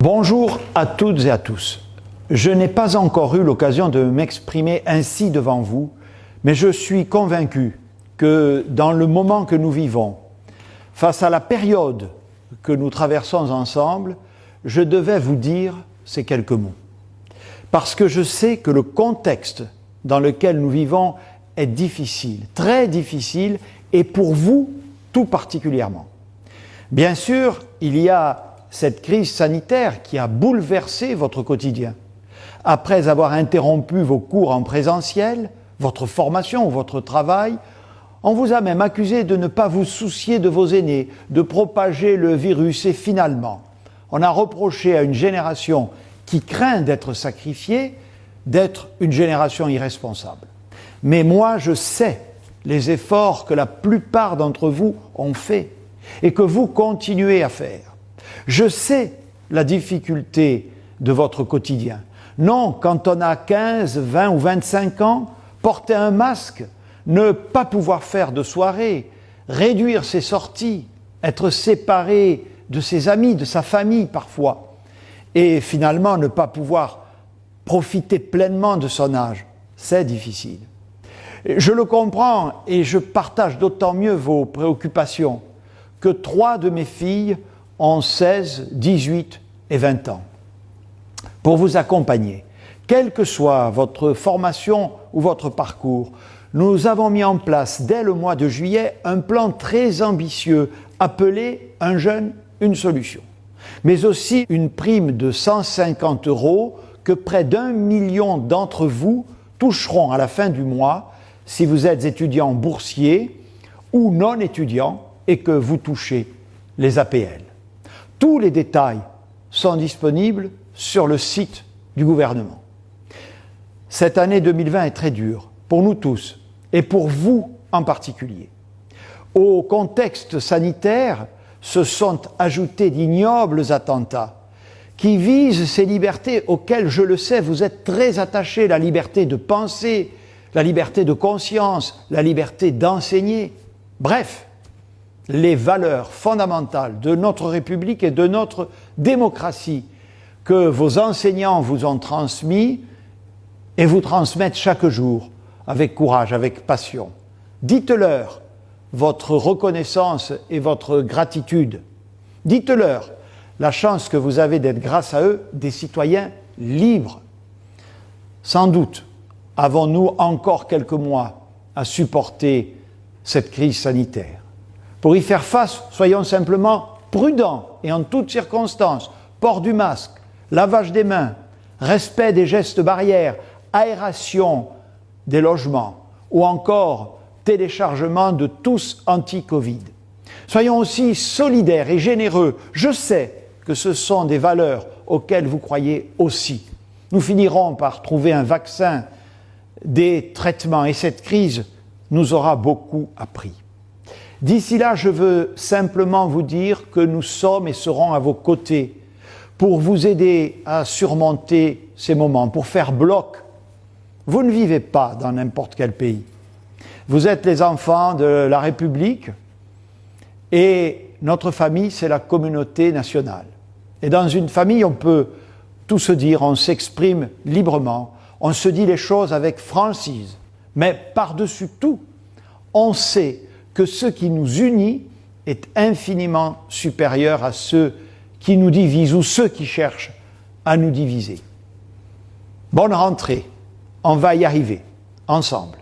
Bonjour à toutes et à tous. Je n'ai pas encore eu l'occasion de m'exprimer ainsi devant vous, mais je suis convaincu que dans le moment que nous vivons, face à la période que nous traversons ensemble, je devais vous dire ces quelques mots. Parce que je sais que le contexte dans lequel nous vivons est difficile, très difficile, et pour vous tout particulièrement. Bien sûr, il y a cette crise sanitaire qui a bouleversé votre quotidien. Après avoir interrompu vos cours en présentiel, votre formation ou votre travail, on vous a même accusé de ne pas vous soucier de vos aînés, de propager le virus et finalement, on a reproché à une génération qui craint d'être sacrifiée, d'être une génération irresponsable. Mais moi, je sais les efforts que la plupart d'entre vous ont faits et que vous continuez à faire. Je sais la difficulté de votre quotidien. Non, quand on a 15, 20 ou 25 ans, porter un masque, ne pas pouvoir faire de soirée, réduire ses sorties, être séparé de ses amis, de sa famille parfois, et finalement ne pas pouvoir profiter pleinement de son âge, c'est difficile. Je le comprends et je partage d'autant mieux vos préoccupations que 3 de mes filles ont 16, 18 et 20 ans. Pour vous accompagner, quelle que soit votre formation ou votre parcours, nous avons mis en place dès le mois de juillet un plan très ambitieux appelé « Un jeune, une solution », mais aussi une prime de 150 € que près d'1 million d'entre vous toucheront à la fin du mois si vous êtes étudiant boursier ou non étudiant et que vous touchez les APL. Tous les détails sont disponibles sur le site du gouvernement. Cette année 2020 est très dure pour nous tous et pour vous en particulier. Au contexte sanitaire se sont ajoutés d'ignobles attentats qui visent ces libertés auxquelles, je le sais, vous êtes très attachés, la liberté de penser, la liberté de conscience, la liberté d'enseigner. Bref, les valeurs fondamentales de notre République et de notre démocratie que vos enseignants vous ont transmis et vous transmettent chaque jour avec courage, avec passion. Dites-leur votre reconnaissance et votre gratitude. Dites-leur la chance que vous avez d'être, grâce à eux, des citoyens libres. Sans doute avons-nous encore quelques mois à supporter cette crise sanitaire. Pour y faire face, soyons simplement prudents et en toutes circonstances. Port du masque, lavage des mains, respect des gestes barrières, aération des logements ou encore téléchargement de tous anti-Covid. Soyons aussi solidaires et généreux. Je sais que ce sont des valeurs auxquelles vous croyez aussi. Nous finirons par trouver un vaccin, des traitements et cette crise nous aura beaucoup appris. D'ici là, je veux simplement vous dire que nous sommes et serons à vos côtés pour vous aider à surmonter ces moments, pour faire bloc. Vous ne vivez pas dans n'importe quel pays. Vous êtes les enfants de la République et notre famille, c'est la communauté nationale. Et dans une famille, on peut tout se dire, on s'exprime librement, on se dit les choses avec franchise. Mais par-dessus tout, on sait que ce qui nous unit est infiniment supérieur à ceux qui nous divisent ou ceux qui cherchent à nous diviser. Bonne rentrée, on va y arriver, ensemble.